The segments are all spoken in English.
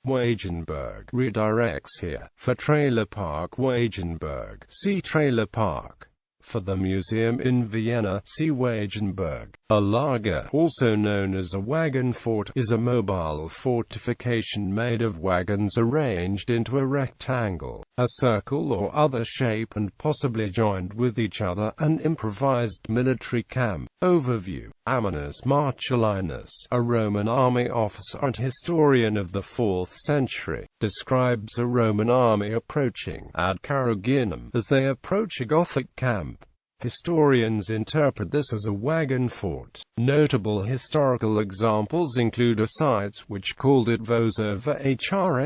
Wagenburg redirects here for trailer park Wagenburg. See trailer park. For the museum in Vienna, see Wagenburg. A Laager, also known as a wagon fort, is a mobile fortification made of wagons arranged into a rectangle, a circle or other shape and possibly joined with each other. An improvised military camp. Overview. Ammianus Marcellinus, a Roman army officer and historian of the 4th century, describes a Roman army approaching ad Carrhaginum as they approach a Gothic camp. Historians interpret this as a wagon fort. Notable historical examples include a site which called it Wagenburg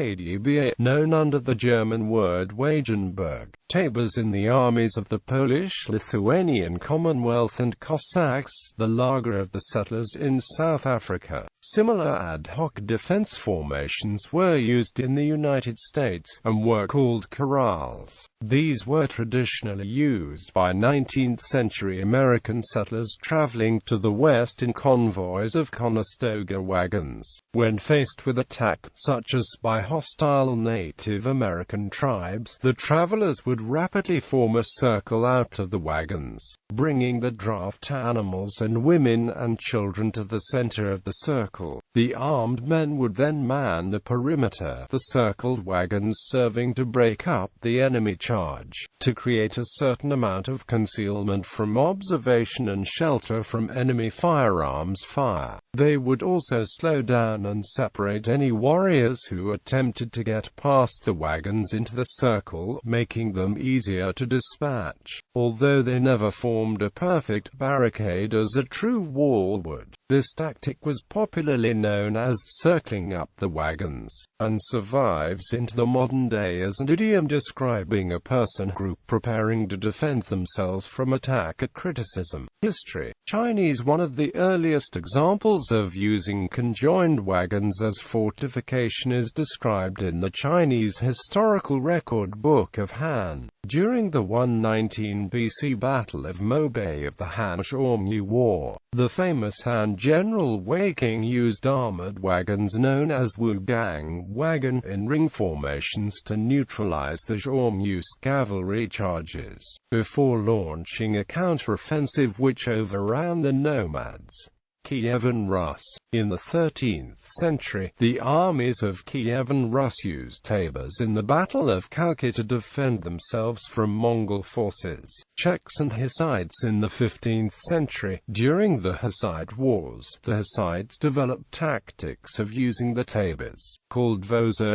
A, known under the German word Wagenburg. Tabours in the armies of the Polish-Lithuanian Commonwealth and Cossacks, the Laager of the settlers in South Africa. Similar ad hoc defense formations were used in the United States, and were called corrals. These were traditionally used by 19th-century American settlers traveling to the west in convoys of Conestoga wagons. When faced with attack, such as by hostile Native American tribes, the travelers would rapidly form a circle out of the wagons, bringing the draft animals and women and children to the center of the circle. The armed men would then man the perimeter, the circled wagons serving to break up the enemy charge, to create a certain amount of concealment from observation and shelter from enemy firearms fire. They would also slow down and separate any warriors who attempted to get past the wagons into the circle, making them easier to dispatch. Although they never formed a perfect barricade as a true wall would, this tactic was popularly known as circling up the wagons, and survives into the modern day as an idiom describing a person group preparing to defend themselves from attack or criticism. History. Chinese. One of the earliest examples of using conjoined wagons as fortification is described in the Chinese historical record Book of Han. During the 119 BC Battle of Mobei of the Han-Xiongnu War, the famous Han general Wei Qing used armored wagons known as Wugang wagon in ring formations to neutralize the Xiongnu's cavalry charges, before launching a counteroffensive which overran the nomads. Kiev and Rus. In the 13th century, the armies of Kiev and Rus used tabours in the Battle of Kalki to defend themselves from Mongol forces. Czechs and Hussites. In the 15th century, during the Hussite Wars, the Hussites developed tactics of using the tabours, called Wagenburg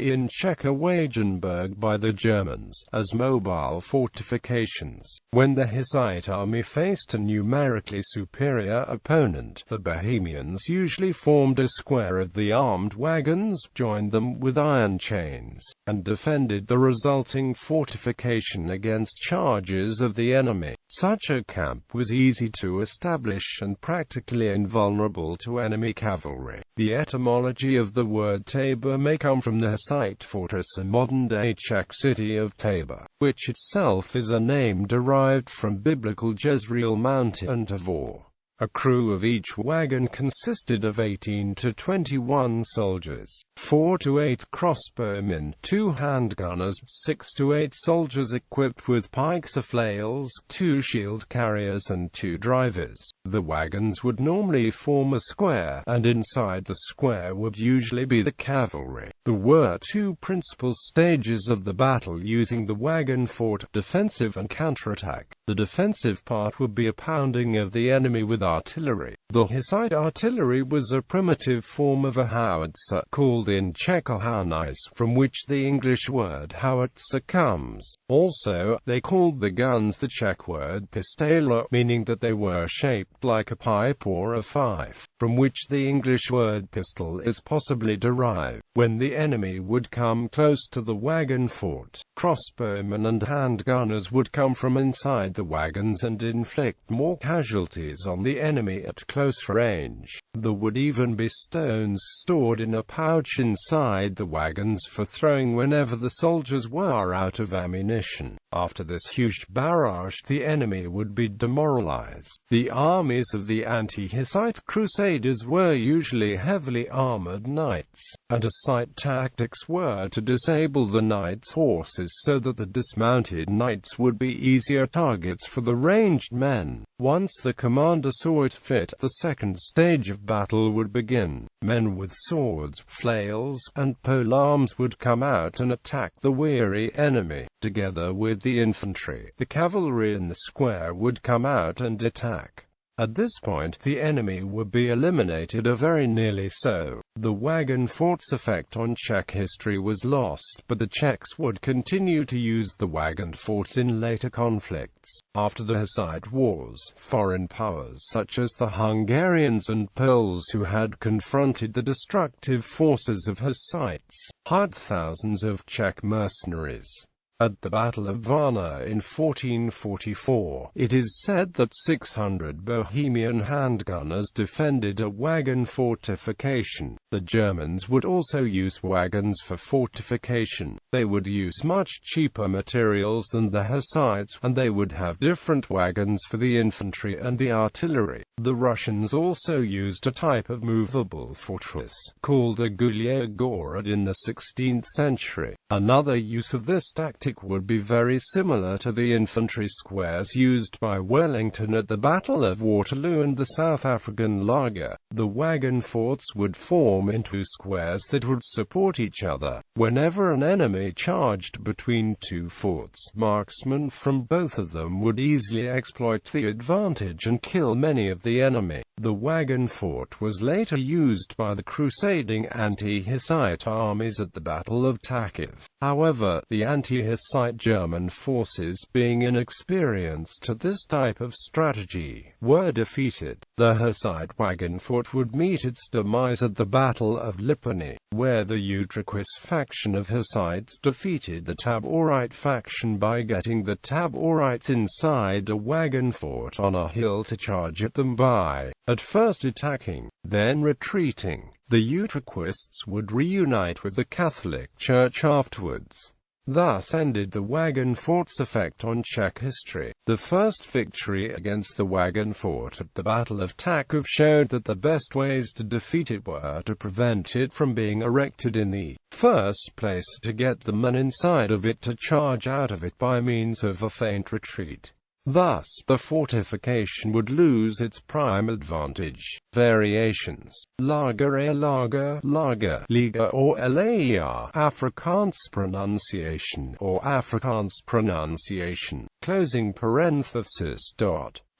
in Czech or Wagenburg by the Germans, as mobile fortifications. When the Hussite army faced a numerically superior opponent, the Bohemians usually formed a square of the armed wagons, joined them with iron chains, and defended the resulting fortification against charges of the enemy. Such a camp was easy to establish and practically invulnerable to enemy cavalry. The etymology of the word Tabor may come from the Hussite fortress in modern-day Czech city of Tabor, which itself is a name derived from biblical Jezreel mountain and Tavor. A crew of each wagon consisted of 18 to 21 soldiers, 4 to 8 crossbowmen, 2 handgunners, 6 to 8 soldiers equipped with pikes or flails, 2 shield carriers and 2 drivers. The wagons would normally form a square, and inside the square would usually be the cavalry. There were 2 principal stages of the battle using the wagon fort, defensive and counterattack. The defensive part would be a pounding of the enemy with artillery. The Hussite artillery was a primitive form of a howitzer, called in Czech a harnice, from which the English word howitzer comes. Also, they called the guns the Czech word pistola, meaning that they were shaped like a pipe or a fife, from which the English word pistol is possibly derived. When the enemy would come close to the wagon fort. Crossbowmen and handgunners would come from inside the wagons and inflict more casualties on the enemy at close range. There would even be stones stored in a pouch inside the wagons for throwing whenever the soldiers were out of ammunition. After this huge barrage, the enemy would be demoralized. The armies of the anti-Hussite crusaders were usually heavily armored knights, and Hussite tactics were to disable the knights' horses so that the dismounted knights would be easier targets for the ranged men. Once the commander saw it fit, the second stage of battle would begin. Men with swords, flails, and polearms would come out and attack the weary enemy. Together with the infantry, the cavalry in the square would come out and attack. At this point, the enemy would be eliminated, or very nearly so. The wagon fort's effect on Czech history was lost, but the Czechs would continue to use the wagon forts in later conflicts. After the Hussite wars, foreign powers such as the Hungarians and Poles, who had confronted the destructive forces of Hussites, hired thousands of Czech mercenaries. At the Battle of Vienna in 1444, it is said that 600 Bohemian handgunners defended a wagon fortification. The Germans would also use wagons for fortification. They would use much cheaper materials than the Hussites, and they would have different wagons for the infantry and the artillery. The Russians also used a type of movable fortress, called a gulia gorod, in the 16th century. Another use of this tactic would be very similar to the infantry squares used by Wellington at the Battle of Waterloo and the South African Laager. The wagon forts would form into squares that would support each other. Whenever an enemy charged between two forts, marksmen from both of them would easily exploit the advantage and kill many of the enemy. The wagon fort was later used by the crusading anti-Hussite armies at the Battle of Takiv. However, the anti-Hussite German forces, being inexperienced to this type of strategy, were defeated. The Hussite wagon fort would meet its demise at the Battle of Lipany, where the Utraquist faction of Hussites defeated the Taborite faction by getting the Taborites inside a wagon fort on a hill to charge at them by, at first attacking, then retreating. The Utraquists would reunite with the Catholic Church afterwards. Thus ended the wagon fort's effect on Czech history. The first victory against the wagon fort at the Battle of Takiv showed that the best ways to defeat it were to prevent it from being erected in the first place, to get the men inside of it to charge out of it by means of a feint retreat. Thus, the fortification would lose its prime advantage. Variations: Laager A, Laager, Laager, Liga or Laer, Afrikaans pronunciation or Afrikaans pronunciation, closing parenthesis.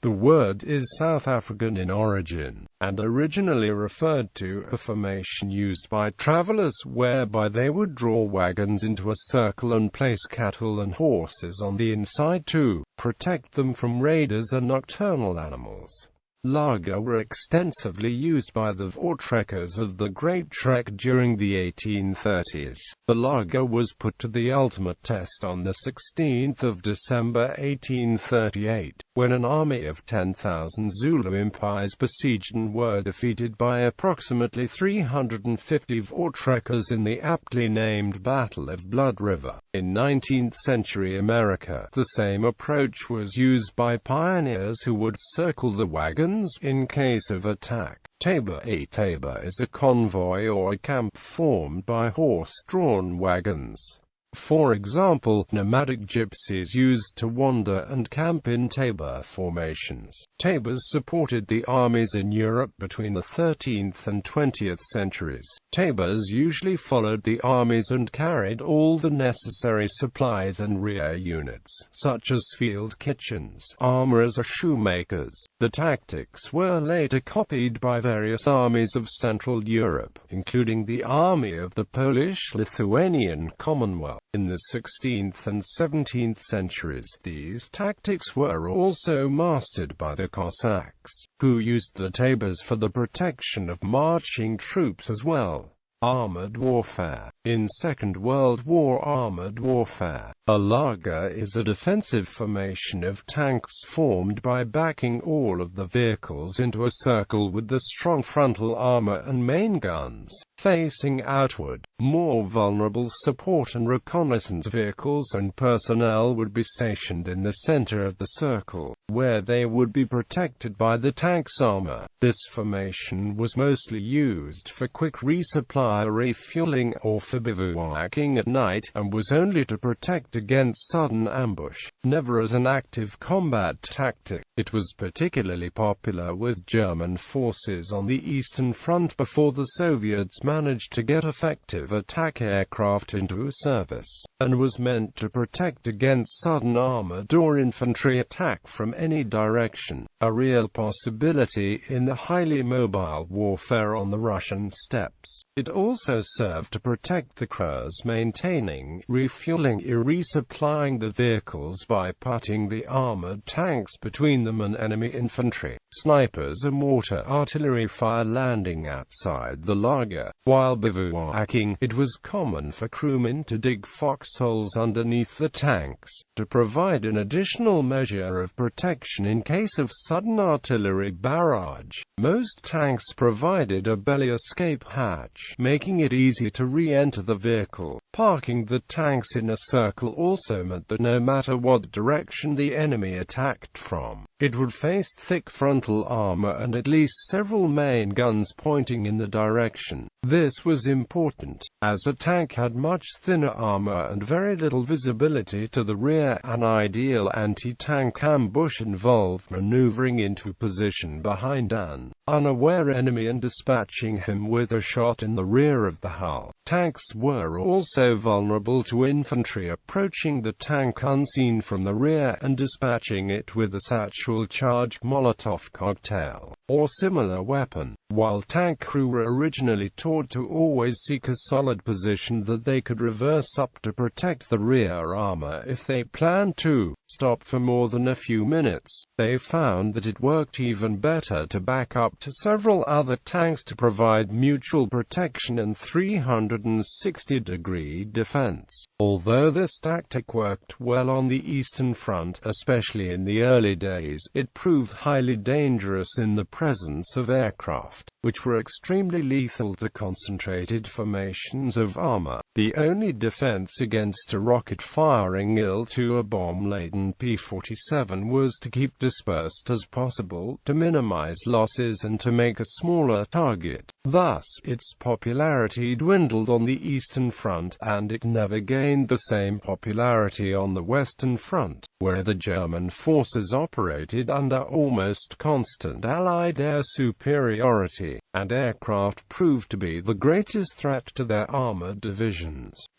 The word is South African in origin, and originally referred to a formation used by travelers whereby they would draw wagons into a circle and place cattle and horses on the inside to protect them from raiders and nocturnal animals. Laager were extensively used by the voortrekkers of the Great Trek during the 1830s. The Laager was put to the ultimate test on the 16th of December 1838, when an army of 10,000 Zulu impis besieged and were defeated by approximately 350 voortrekkers in the aptly named Battle of Blood River. In 19th-century America, the same approach was used by pioneers who would circle the wagons in case of attack. Tabor A tabor is a convoy or a camp formed by horse-drawn wagons. For example, nomadic gypsies used to wander and camp in tabor formations. Tabors supported the armies in Europe between the 13th and 20th centuries. Tabors usually followed the armies and carried all the necessary supplies and rear units, such as field kitchens, armorers or shoemakers. The tactics were later copied by various armies of Central Europe, including the army of the Polish-Lithuanian Commonwealth. In the 16th and 17th centuries, these tactics were also mastered by the Cossacks, who used the tabors for the protection of marching troops as well. Armored warfare. In Second World War armored warfare, a Laager is a defensive formation of tanks formed by backing all of the vehicles into a circle with the strong frontal armor and main guns facing outward. More vulnerable support and reconnaissance vehicles and personnel would be stationed in the center of the circle, where they would be protected by the tank's armor. This formation was mostly used for quick resupply or refueling, or for bivouacking at night, and was only to protect against sudden ambush, never as an active combat tactic. It was particularly popular with German forces on the Eastern Front before the Soviets managed to get effective attack aircraft into service, and was meant to protect against sudden armored or infantry attack from any direction, a real possibility in the highly mobile warfare on the Russian steppes. It also served to protect the crews, maintaining, refueling or resupplying the vehicles by putting the armored tanks between them and enemy infantry, snipers and mortar artillery fire landing outside the Laager. While bivouacking, it was common for crewmen to dig foxholes underneath the tanks, to provide an additional measure of protection in case of sudden artillery barrage. Most tanks provided a belly escape hatch, making it easy to re-enter the vehicle. Parking the tanks in a circle also meant that no matter what direction the enemy attacked from, it would face thick frontal armor and at least several main guns pointing in the direction. This was important, as a tank had much thinner armor and very little visibility to the rear. An ideal anti-tank ambush involved maneuvering into position behind an unaware enemy and dispatching him with a shot in the rear of the hull. Tanks were also vulnerable to infantry approaching the tank unseen from the rear and dispatching it with a satchel-charged Molotov cocktail or similar weapon. While tank crew were originally taught to always seek a solid position that they could reverse up to protect the rear armor if they planned to stop for more than a few minutes, they found that it worked even better to back up to several other tanks to provide mutual protection and 360-degree defense. Although this tactic worked well on the Eastern Front, especially in the early days, it proved highly dangerous in the presence of aircraft, which were extremely lethal to concentrated formations of armor. The only defense against a rocket-firing IL-2 or bomb-laden P-47 was to keep dispersed as possible, to minimize losses and to make a smaller target. Thus, its popularity dwindled on the Eastern Front, and it never gained the same popularity on the Western Front, where the German forces operated under almost constant Allied air superiority, and aircraft proved to be the greatest threat to their armored divisions.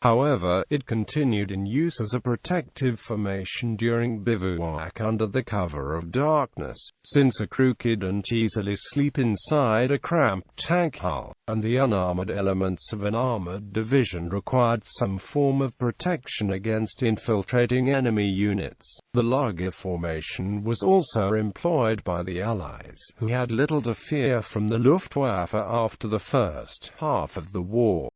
However, it continued in use as a protective formation during bivouac under the cover of darkness, since a crew couldn't easily sleep inside a cramped tank hull, and the unarmored elements of an armored division required some form of protection against infiltrating enemy units. The Laager formation was also employed by the Allies, who had little to fear from the Luftwaffe after the first half of the war.